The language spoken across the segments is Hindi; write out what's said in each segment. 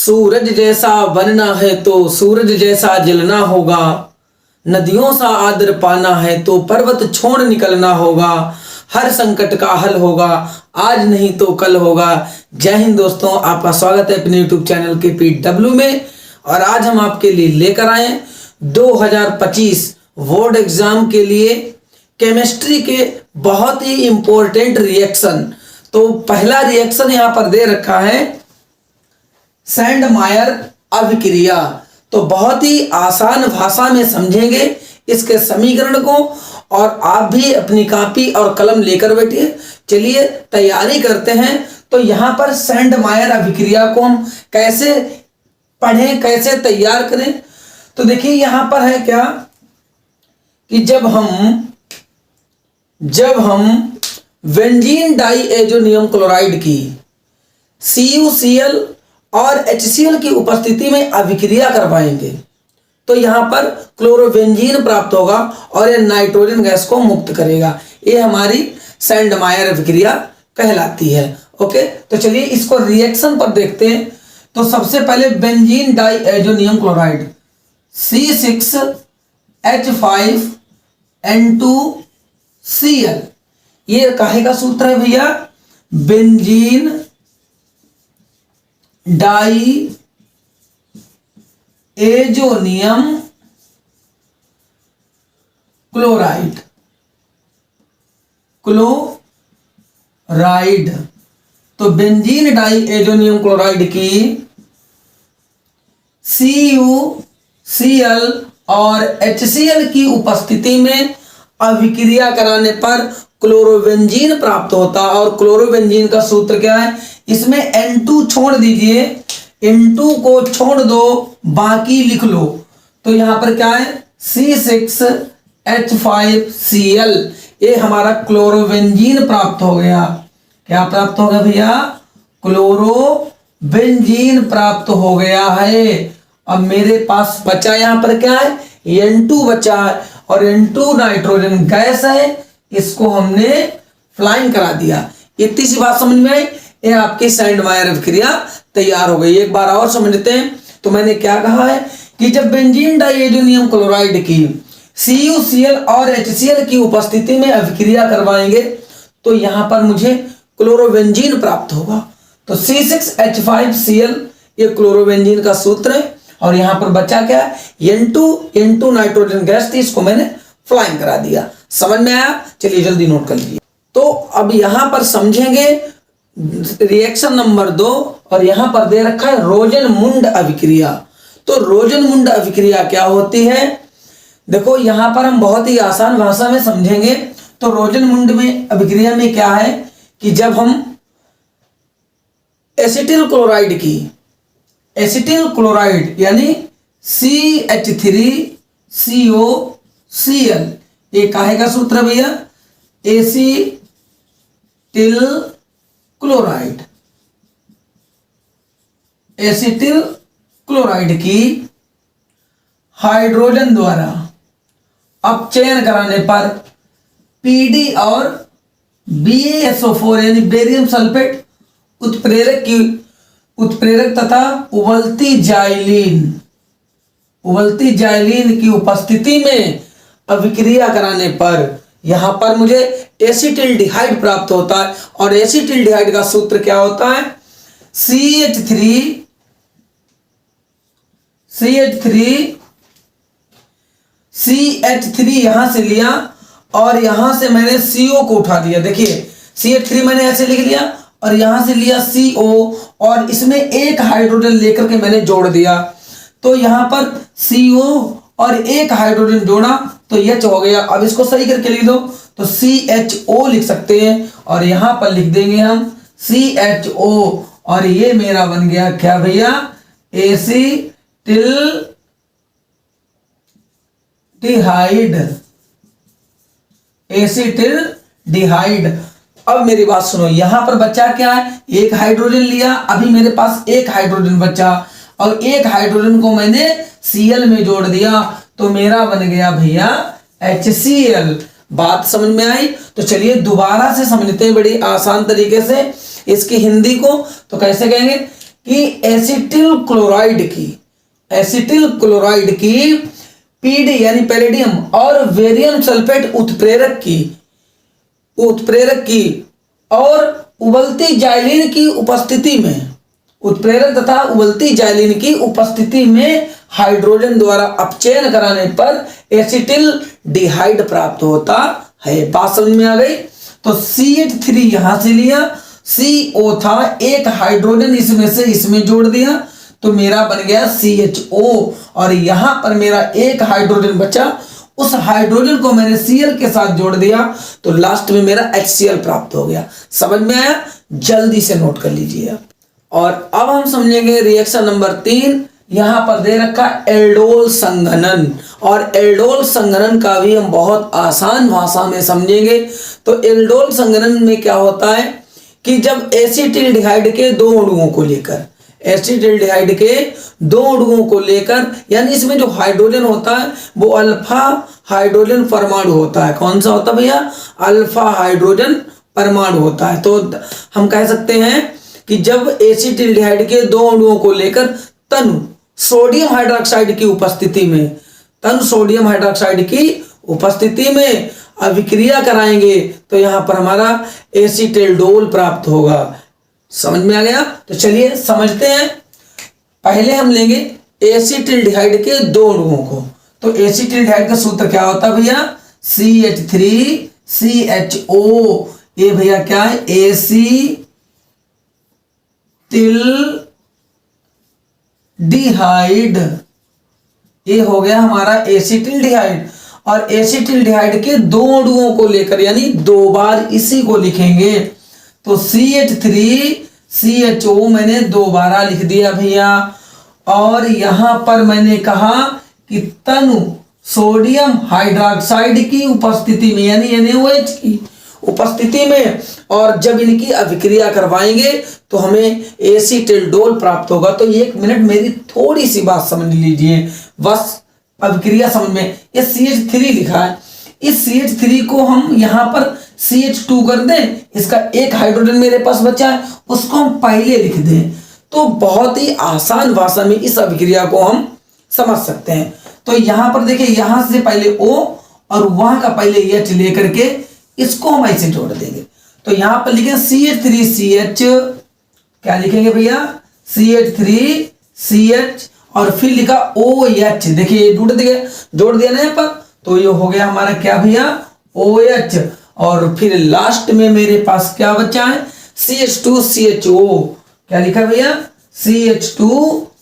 सूरज जैसा बनना है तो सूरज जैसा जलना होगा, नदियों सा आदर पाना है तो पर्वत छोड़ निकलना होगा, हर संकट का हल होगा, आज नहीं तो कल होगा। जय हिंद दोस्तों, आपका स्वागत है अपने YouTube चैनल के PW में। और आज हम आपके लिए लेकर आए 2025 बोर्ड एग्जाम के लिए केमिस्ट्री के बहुत ही इंपॉर्टेंट रिएक्शन। तो पहला रिएक्शन यहाँ पर दे रखा है सैंडमायर अभिक्रिया। तो बहुत ही आसान भाषा में समझेंगे इसके समीकरण को, और आप भी अपनी कॉपी और कलम लेकर बैठिए। चलिए तैयारी करते हैं। तो यहाँ पर सैंडमायर अभिक्रिया को हम कैसे पढ़ें, कैसे तैयार करें। तो देखिए यहाँ पर है क्या कि जब हम बेंजीन डाइएजोनियम क्लोराइड की CuCl और HCl की उपस्थिति में अभिक्रिया करवाएंगे तो यहाँ पर क्लोरोबेंजीन प्राप्त होगा और यह नाइट्रोजन गैस को मुक्त करेगा। ये हमारी सैंडमायर अभिक्रिया कहलाती है। ओके, तो चलिए इसको रिएक्शन पर देखते हैं। तो सबसे पहले बेंजीन डाइएजोनियम क्लोराइड C6H5N2Cl, ये काहे का सूत्र है भैया? बेंजीन डाइएजोनियम क्लोराइड तो बेंजीन डाइएजोनियम क्लोराइड की CuCl और HCl की उपस्थिति में अभिक्रिया कराने पर क्लोरोबेंजीन प्राप्त होता। और क्लोरोबेंजीन का सूत्र क्या है? इसमें N2 छोड़ दीजिए, N2 को छोड़ दो, बाकी लिख लो। तो यहां पर क्या है? C6H5Cl, ये हमारा क्लोरोबेंजीन प्राप्त हो गया। क्या प्राप्त हो गया भैया? क्लोरोबेंजीन प्राप्त हो गया है। अब मेरे पास बचा यहां पर क्या है? N2 बचा है, और N2 नाइट्रोजन गैस है, इसको हमने फ्लाइंग करा दिया। इतनी सी बात समझ में आई? ये आपकी सैंडमायर अभिक्रिया तैयार हो गई। एक बार और समझते हैं। तो मैंने क्या कहा है कि जब बेंजीन डाइएजोनियम क्लोराइड की CuCl और HCl की उपस्थिति में अभिक्रिया करवाएंगे तो यहां पर मुझे क्लोरोबेंजीन प्राप्त होगा। तो C6H5Cl ये क्लोरोबेंजीन का सूत्र है, और यहां पर बचा क्या? N2 नाइट्रोजन गैस थी, इसको मैंने फ्लाइंग करा दिया। समझ में आया? चलिए जल्दी नोट कर लीजिए। तो अब यहां पर समझेंगे रिएक्शन नंबर 2, और यहां पर दे रखा है रोजनमुंड अभिक्रिया। तो रोजनमुंड अभिक्रिया क्या होती है? देखो यहां पर हम बहुत ही आसान भाषा में समझेंगे। तो रोजनमुंड में अभिक्रिया में क्या है कि जब हम एसिटिल क्लोराइड यानी CH3COCl, ये काहे का सूत्र है भैया? एसिटिल क्लोराइड की हाइड्रोजन द्वारा अपचयन कराने पर PD और BaSO4 यानी बेरियम सल्फेट उत्प्रेरक तथा उबलती जाइलीन की उपस्थिति में अभिक्रिया कराने पर यहां पर मुझे एसिटिल्डिहाइड प्राप्त होता है। और एसिटिल्डिहाइड का सूत्र क्या होता है? CH3 यहां से लिया, और यहां से मैंने CO को उठा दिया। देखिए CH3 मैंने ऐसे लिख लिया, और यहां से लिया CO, और इसमें एक हाइड्रोजन लेकर के मैंने जोड़ दिया। तो यहां पर CO और एक हाइड्रोजन जोड़ा तो H हो गया। अब इसको सही करके लिख दो तो CHO लिख सकते हैं, और यहां पर लिख देंगे हम CHO, और ये मेरा बन गया क्या भैया? एसिटिल्डिहाइड। अब मेरी बात सुनो, यहां पर बचा क्या है? एक हाइड्रोजन लिया, अभी मेरे पास एक हाइड्रोजन बचा, और एक हाइड्रोजन को मैंने Cl में जोड़ दिया, तो मेरा बन गया भैया HCl। बात समझ में आई? तो चलिए दोबारा से समझते हैं बड़ी आसान तरीके से इसकी हिंदी को। तो कैसे कहेंगे? कि एसिटिल क्लोराइड की पीडी यानी पैलेडियम और बेरियम सल्फेट उत्प्रेरक की और उबलती जाइलिन की उपस्थिति में, उत्प्रेरक तथा उबलती जाइलिन की उपस्थिति में हाइड्रोजन द्वारा अपचयन कराने पर एसिटिल्डिहाइड प्राप्त होता है। बात समझ में आ गई? तो CH3 यहां से लिया, CO था, एक हाइड्रोजन इसमें से इसमें जोड़ दिया तो मेरा बन गया CHO, और यहां पर मेरा एक हाइड्रोजन बचा, उस हाइड्रोजन को मैंने Cl के साथ जोड़ दिया तो लास्ट में मेरा HCl प्राप्त हो गया। समझ में आया? जल्दी से नोट कर लीजिए आप। और अब हम समझेंगे रिएक्शन नंबर 3। यहां पर दे रखा एल्डोल संघनन, और एल्डोल संघनन का भी हम बहुत आसान भाषा में समझेंगे। तो एल्डोल संघनन में क्या होता है कि जब एसिटिल्डिहाइड के दो अणुओं को लेकर यानी इसमें जो हाइड्रोजन होता है वो अल्फा हाइड्रोजन परमाणु होता है। कौन सा होता है भैया? अल्फा हाइड्रोजन परमाणु होता है। तो हम कह सकते हैं कि जब एसिटिल्डिहाइड के दो अणुओं को लेकर तनु सोडियम हाइड्रोक्साइड की उपस्थिति में अभिक्रिया कराएंगे तो यहां पर हमारा एसिटिल्डोल प्राप्त होगा। समझ में आ गया? तो चलिए समझते हैं। पहले हम लेंगे एसिटिल्डिहाइड के दो अणुओं को। तो एसिटिल्डिहाइड का सूत्र क्या होता है भैया? CH3CHO। ये भैया क्या है? एसिटिल्डिहाइड। ये हो गया हमारा एसिटिल्डिहाइड। और एसिटिल्डिहाइड के दो अणुओं को लेकर यानी दो बार इसी को लिखेंगे तो CH3CHO मैंने दो बारा लिख दिया भैया। और यहां पर मैंने कहा कि तनु सोडियम हाइड्रोक्साइड की उपस्थिति में यानी NaOH की उपस्थिति में, और जब इनकी अभिक्रिया करवाएंगे तो हमें एसिटिल्डोल प्राप्त होगा। तो 1 मिनट मेरी थोड़ी सी बात समझ लीजिए, बस अभिक्रिया समझ में। ये CH3 लिखा है, इस CH3 को हम यहां पर CH2 कर दें, इसका एक हाइड्रोजन मेरे पास बचा है उसको हम पहले लिख दें, तो बहुत ही आसान भाषा में इस अभिक्रिया को हम समझ सकते हैं। तो यहां पर देखिए, यहां से पहले O और वहां का पहले H लेकर के इसको हम ऐसे जोड़ देंगे। तो यहां पर लिखें CH3CH, क्या लिखेंगे भैया? CH3CH और फिर लिखा OH। देखिए जोड़ दिया ना यहाँ पर, तो ये हो गया हमारा क्या भैया? OH। और फिर लास्ट में मेरे पास क्या बचा है? CH2CHO। क्या लिखा भैया? CH2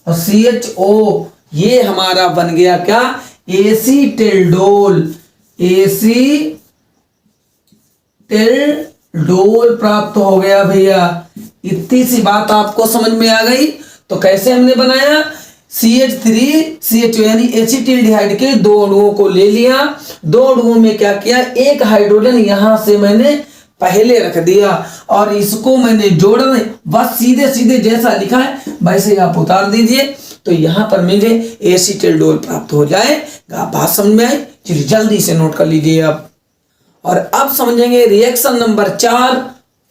और CHO। ये हमारा बन गया क्या? एसिटिल्डोल। एसिटिल्डोल प्राप्त हो गया भैया। इतनी सी बात आपको समझ में आ गई? तो कैसे हमने बनाया? CH3CHO यानी एसिटिल्डिहाइड के दो अणुओं को ले लिया, दो अणुओं में क्या किया? एक हाइड्रोजन यहां से मैंने पहले रख दिया और इसको मैंने जोड़ना, बस सीधे सीधे जैसा लिखा है वैसे आप उतार दीजिए तो यहां पर मुझे एसिटिल्डोल प्राप्त हो जाएगा। बात समझ में आई? चलिए जल्दी से नोट कर लीजिए आप। और अब समझेंगे रिएक्शन नंबर 4,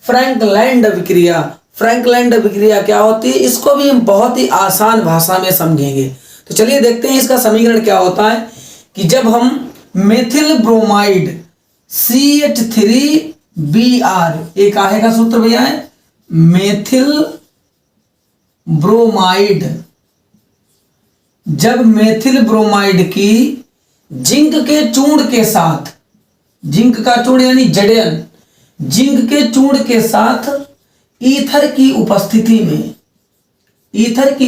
फ्रैंकलैंड अभिक्रिया। फ्रैंकलैंड अभिक्रिया क्या होती है, इसको भी हम बहुत ही आसान भाषा में समझेंगे। तो चलिए देखते हैं इसका समीकरण क्या होता है कि जब हम मेथिल ब्रोमाइड CH3Br, एक आहे का सूत्र भैया है मेथिल ब्रोमाइड, जब मेथिल ब्रोमाइड की जिंक के चूर्ण के साथ, जिंक का चूर्ण यानी जड़यन, जिंक के चूर्ण के साथ ईथर की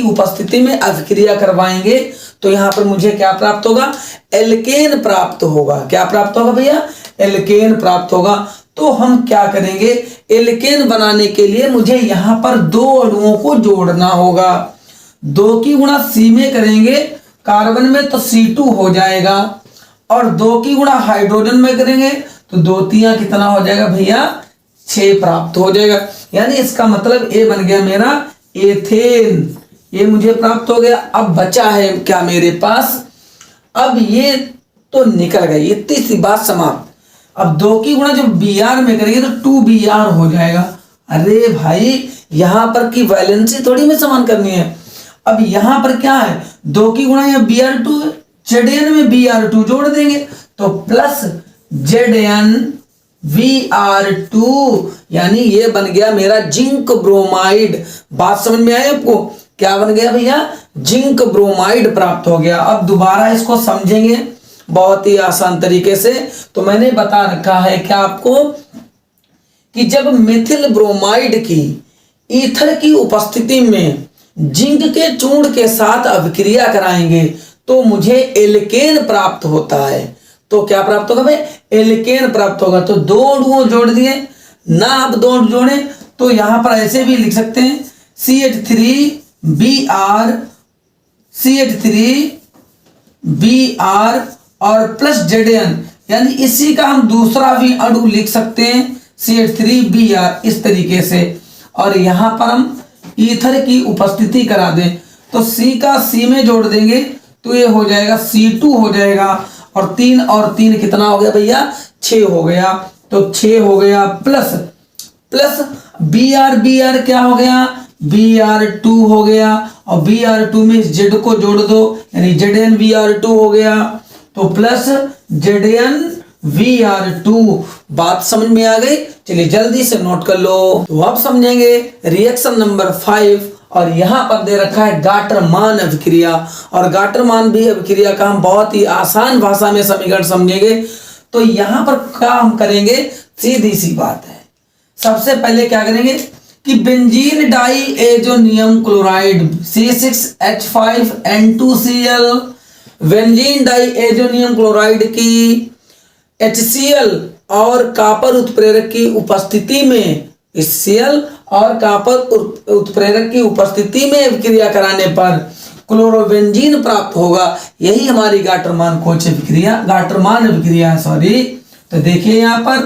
उपस्थिति में अभिक्रिया करवाएंगे तो यहां पर मुझे क्या प्राप्त होगा? एल्केन प्राप्त होगा। क्या प्राप्त होगा भैया? एल्केन प्राप्त होगा। तो हम क्या करेंगे? एल्केन बनाने के लिए मुझे यहां पर दो अणुओं को जोड़ना होगा। 2 की गुणा C में करेंगे कार्बन में तो C2 हो जाएगा, और 2 की गुणा हाइड्रोजन में करेंगे तो 2 तिया कितना हो जाएगा भैया? 6 प्राप्त हो जाएगा। यानी इसका मतलब ये बन गया मेरा एथेन, ये मुझे प्राप्त हो गया। अब बचा है क्या मेरे पास? अब ये तो निकल गई, इतनी सी बात समाप्त। अब 2 की गुणा जब Br में करेंगे तो 2Br हो जाएगा। अरे भाई यहां पर की वैलेंसी थोड़ी में समान करनी है। अब यहां पर क्या है, 2 की गुणा यहाँ Br2 है, Zn में Br2 जोड़ देंगे तो प्लस Zn Vr2, यानी ये बन गया मेरा जिंक ब्रोमाइड। बात समझ में आई आपको, क्या बन गया भैया, जिंक ब्रोमाइड प्राप्त हो गया। अब दोबारा इसको समझेंगे बहुत ही आसान तरीके से। तो मैंने बता रखा है क्या आपको कि जब मिथिल ब्रोमाइड की ईथर की उपस्थिति में जिंक के चूर्ण के साथ अभिक्रिया कराएंगे तो मुझे एल्केन प्राप्त होता है। तो क्या प्राप्त होगा भाई, एल्केन प्राप्त होगा। तो 2 अणुओं जोड़ दिए ना, आप 2 अणु जोड़े तो यहां पर ऐसे भी लिख सकते हैं CH3Br CH3Br और प्लस Zn, यानी इसी का हम दूसरा भी अणु लिख सकते हैं CH3Br इस तरीके से। और यहां पर हम ईथर की उपस्थिति करा दें तो C का C में जोड़ देंगे तो ये हो जाएगा C2 हो जाएगा। और 3 और 3 कितना हो गया भैया, 6 हो गया। तो 6 हो गया प्लस Br क्या हो गया, Br2 हो गया। और Br2 में Z को जोड़ दो यानी Zn Br2 हो गया। तो प्लस Zn Vr2। बात समझ में आ गई, चलिए जल्दी से नोट कर लो। तो अब समझेंगे रिएक्शन नंबर 5 और यहां पर दे रखा है गाटरमान अभिक्रिया। और गाटरमान भी अभिक्रिया का हम बहुत ही आसान भाषा में समीकरण समझेंगे। तो यहां पर क्या हम करेंगे, सीधी सी बात है। सबसे पहले क्या करेंगे कि benzene diazonium chloride C6H5N2Cl, benzene diazonium chloride की HCl और कापर उत्प्रेरक की उपस्थिति में, HCl और कापर उत्प्रेरक की उपस्थिति में अभिक्रिया कराने पर क्लोरोबेंजीन प्राप्त होगा। यही हमारी गाटरमान कोच अभिक्रिया, गाटरमान अभिक्रिया सॉरी। तो देखिए यहाँ पर,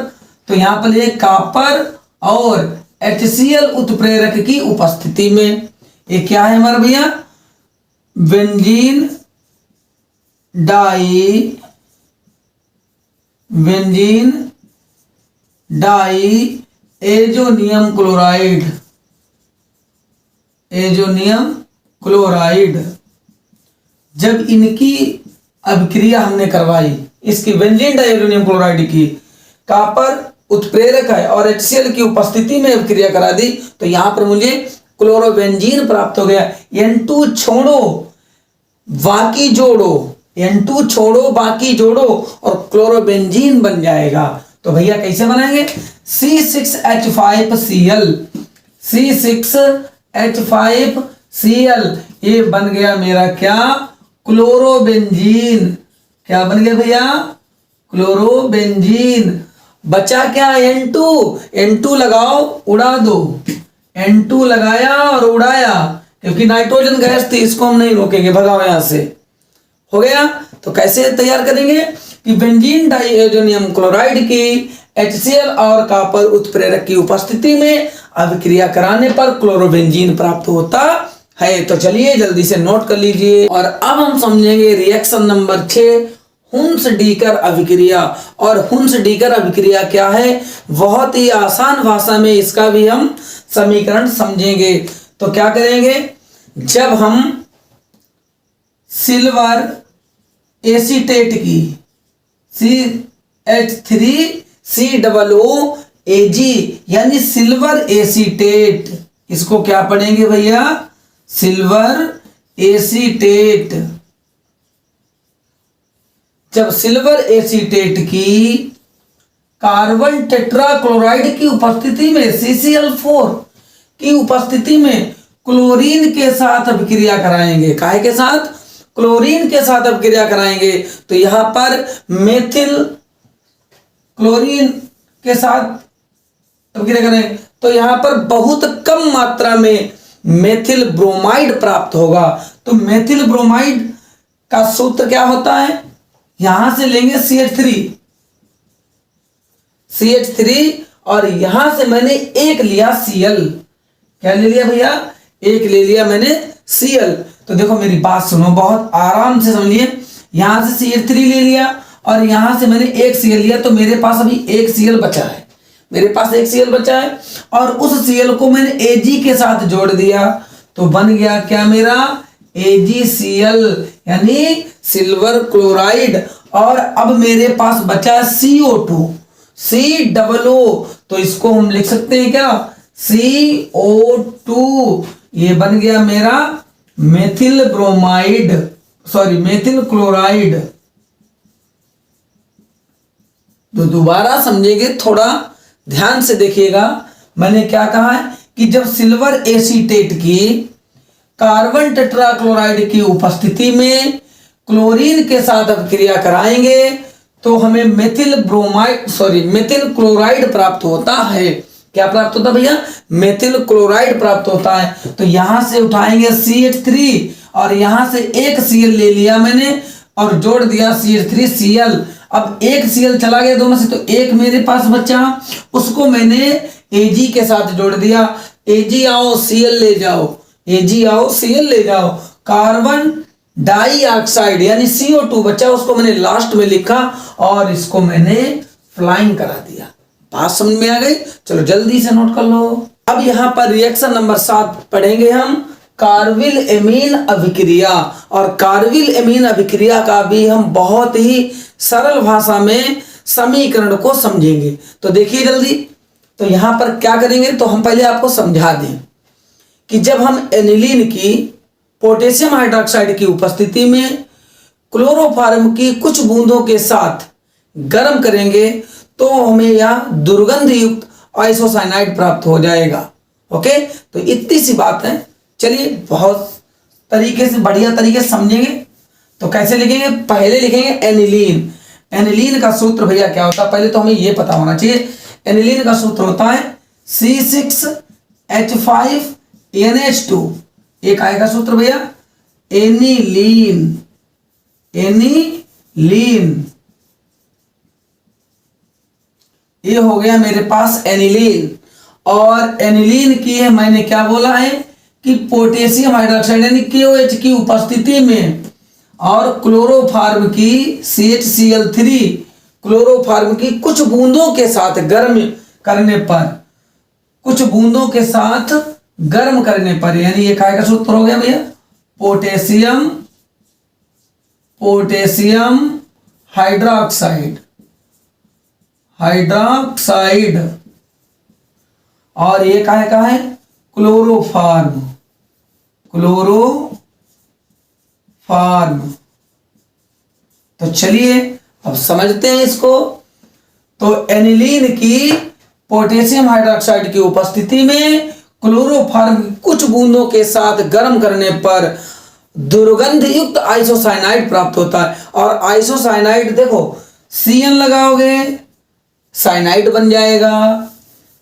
तो यहाँ पर ये कापर और HCl उत्प्रेरक की उपस्थिति में, ये क्या है हमारा भैया, बेंजीन डाई एजोनियम क्लोराइड। जब इनकी अभिक्रिया हमने करवाई, इसकी बेंजीन डाई एजोनियम क्लोराइड की कापर उत्प्रेरक है और HCl की उपस्थिति में अभिक्रिया करा दी तो यहां पर मुझे क्लोरोबेंजीन प्राप्त हो गया। N2 छोड़ो बाकी जोड़ो, N2 छोड़ो बाकी जोड़ो और क्लोरोबेंजीन बन जाएगा। तो भैया कैसे बनाएंगे, C6H5Cl ये बन गया मेरा क्या, क्लोरोबेंजीन। क्या बन गया भैया, क्लोरोबेंजीन। बचा क्या, N2 लगाओ उड़ा दो, N2 लगाया और उड़ाया क्योंकि नाइट्रोजन गैस थी, इसको हम नहीं रोकेंगे, भगाओ यहां से। हो गया। तो कैसे तैयार करेंगे कि बेंजीन डाइएजोनियम क्लोराइड की HCl और कापर उत्प्रेरक की उपस्थिति में अभिक्रिया कराने पर क्लोरोबेंजीन प्राप्त होता है। तो चलिए जल्दी से नोट कर लीजिए। और अब हम समझेंगे रिएक्शन नंबर 6, हुन्स-डीकर अभिक्रिया। और हुन्स-डीकर अभिक्रिया क्या है, बहुत ही आसान भाषा में इसका भी हम समीकरण समझेंगे। तो क्या करेंगे, जब हम सिल्वर एसीटेट की CH3COOAg यानी सिल्वर एसीटेट, इसको क्या पढ़ेंगे भैया, सिल्वर एसीटेट। जब सिल्वर एसीटेट की कार्बन टेट्राक्लोराइड की उपस्थिति में CCl4 की उपस्थिति में क्लोरीन के साथ अभिक्रिया कराएंगे, काहे के साथ, क्लोरीन के साथ अभिक्रिया कराएंगे तो यहां पर मेथिल क्लोरीन के साथ अभिक्रिया करेंगे तो यहां पर बहुत कम मात्रा में मेथिल ब्रोमाइड प्राप्त होगा। तो मेथिल ब्रोमाइड का सूत्र क्या होता है, यहां से लेंगे CH3 और यहां से मैंने एक लिया Cl। क्या ले लिया भैया, एक ले लिया मैंने Cl। तो देखो मेरी बात सुनो, बहुत आराम से समझिए। यहां से CH3 ले लिया और यहां से मैंने एक Cl लिया तो मेरे पास अभी एक Cl बचा है। मेरे पास एक Cl बचा है और उस Cl को मैंने Ag के साथ जोड़ दिया तो बन गया क्या मेरा AgCl यानी सिल्वर क्लोराइड। और अब मेरे पास बचा CO2 COO, तो इसको हम लिख सकते हैं क्या CO2। ये बन गया मेरा मेथिल ब्रोमाइड मेथिल क्लोराइड। तो दोबारा समझेंगे, थोड़ा ध्यान से देखिएगा। मैंने क्या कहा है कि जब सिल्वर एसीटेट की कार्बन टेट्राक्लोराइड की उपस्थिति में क्लोरीन के साथ अभिक्रिया कराएंगे तो हमें मेथिल क्लोराइड प्राप्त होता है। क्या प्राप्त होता है भैया? मेथिल क्लोराइड प्राप्त होता है। तो यहां से उठाएंगे CH3 और यहां से एक Cl ले लिया मैंने और जोड़ दिया CH3Cl। अब एक Cl चला गया दोनों से, तो एक मेरे पास बचा, उसको मैंने Ag के साथ जोड़ दिया। Ag आओ Cl ले जाओ, Ag आओ Cl ले जाओ। कार्बन डाइऑक्साइड यानी CO2 बचा, उसको मैंने लास्ट में लिखा और इसको मैंने फ्लाइंग करा दिया। बात समझ में आ गई? चलो जल्दी से नोट कर लो। अब यहां पर रिएक्शन नंबर 7 पढ़ेंगे हम, कार्बिल एमीन अभिक्रिया। और कार्बिल एमीन अभिक्रिया का भी हम बहुत ही सरल भाषा में समीकरण को समझेंगे। तो देखिए जल्दी, तो यहां पर क्या करेंगे, तो हम पहले आपको समझा दें कि जब हम एनिलीन की पोटेशियम हाइड्रोक्साइड की उपस्थिति में क्लोरोफॉर्म की कुछ बूंदों के साथ गर्म करेंगे तो हमें यह दुर्गंध युक्त आइसोसाइनाइड प्राप्त हो जाएगा। ओके, तो इतनी सी बात है। चलिए बहुत तरीके से, बढ़िया तरीके से समझेंगे। तो कैसे लिखेंगे? पहले लिखेंगे एनिलीन। एनिलीन का सूत्र भैया क्या होता है, पहले तो हमें यह पता होना चाहिए। एनिलीन का सूत्र होता है C6H5NH2। एक आएगा सूत्र भैया एनिलीन। ये हो गया मेरे पास एनिलीन। और एनिलीन की है, मैंने क्या बोला है कि पोटेशियम हाइड्रोक्साइड यानी KOH की उपस्थिति में और क्लोरोफॉर्म की CHCl3 क्लोरोफॉर्म की कुछ बूंदों के साथ गर्म करने पर, यानी ये काय का सूत्र हो गया भैया पोटेशियम हाइड्रोक्साइड। और ये काय का है क्लोरोफॉर्म। तो चलिए अब समझते हैं इसको। तो एनिलीन की पोटेशियम हाइड्रोक्साइड की उपस्थिति में क्लोरोफॉर्म कुछ बूंदों के साथ गर्म करने पर दुर्गंध युक्त आइसोसाइनाइड प्राप्त होता है। और आइसोसाइनाइड देखो, CN लगाओगे साइनाइड बन जाएगा,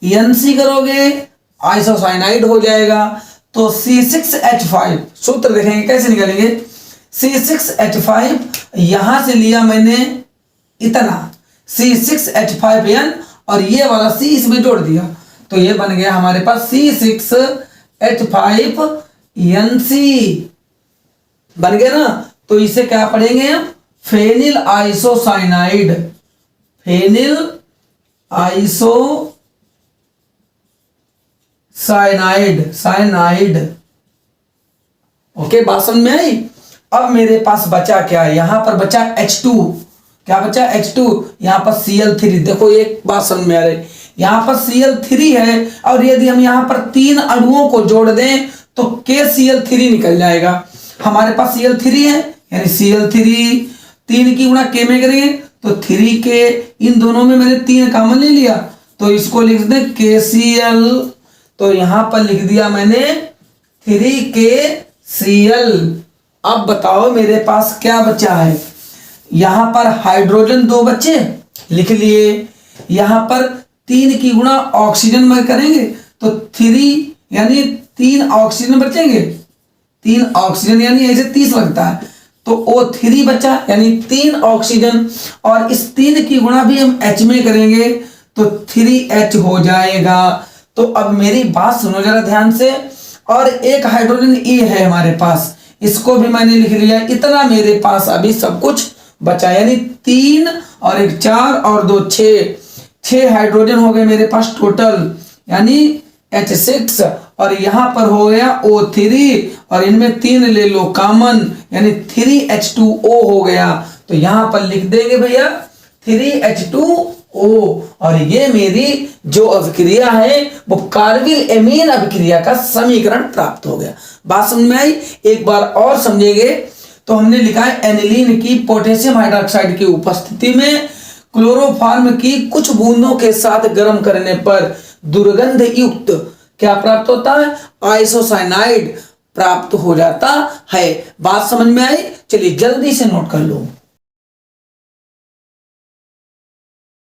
NC करोगे आइसोसाइनाइड हो जाएगा। तो C6H5 सूत्र देखेंगे कैसे निकालेंगे। C6H5 यहां से लिया मैंने इतना C6H5N और ये वाला C इसमें जोड़ दिया, तो ये बन गया हमारे पास C6H5NC बन गया ना। तो इसे क्या पढ़ेंगे हम, फेनिल आइसोसाइनाइड। ओके, बात समझ में आई। अब मेरे पास बचा क्या, यहां पर बचा H2। क्या बचा? H2। यहां पर Cl3। देखो एक बात समझ में आ रही, यहां पर Cl3 है और यदि हम यहां पर 3 अणुओं को जोड़ दें तो KCl3 निकल जाएगा। हमारे पास Cl3 है यानी Cl3 3 की गुणा K में करेंगे तो 3K, इन दोनों में मैंने 3 कॉमन ले लिया तो इसको लिख दें KCl। तो यहां पर लिख दिया मैंने 3KCl। अब बताओ मेरे पास क्या बचा है, यहां पर हाइड्रोजन 2 बच्चे लिख लिए, यहां पर 3 की गुणा ऑक्सीजन में करेंगे तो 3 यानी 3 ऑक्सीजन बचेंगे, 3 ऑक्सीजन यानी ऐसे 30 लगता है तो O3 बचा यानी 3 ऑक्सीजन। और इस 3 की गुणा भी हम H में करेंगे तो 3H हो जाएगा। तो अब मेरी बात सुनो जरा ध्यान से। और एक हाइड्रोजन E है हमारे पास, इसको भी मैंने लिख लिया। इतना मेरे पास अभी सब कुछ बचा यानी 3 और 1 4 और 2 6, 6 हाइड्रोजन हो गए मेरे पास टोटल, यानी H6, और यहां पर हो गया O3, और इनमें 3 ले लो कॉमन, यानी 3H2O हो गया। तो यहां पर लिख देंगे भैया 3H2O, और ये मेरी जो अभिक्रिया है वो कार्बिल एमीन अभिक्रिया का समीकरण प्राप्त हो गया। बात समझ में आई? एक बार और समझेंगे तो हमने लिखा है एनिलीन की पोटेशियम हाइड्रोक्साइड की उपस्थिति में क्लोरोफॉर्म की कुछ बूंदों के साथ गर्म करने पर दुर्गंध युक्त क्या प्राप्त होता है? आइसोसाइनाइड प्राप्त हो जाता है। बात समझ में आई? चलिए जल्दी से नोट कर लो।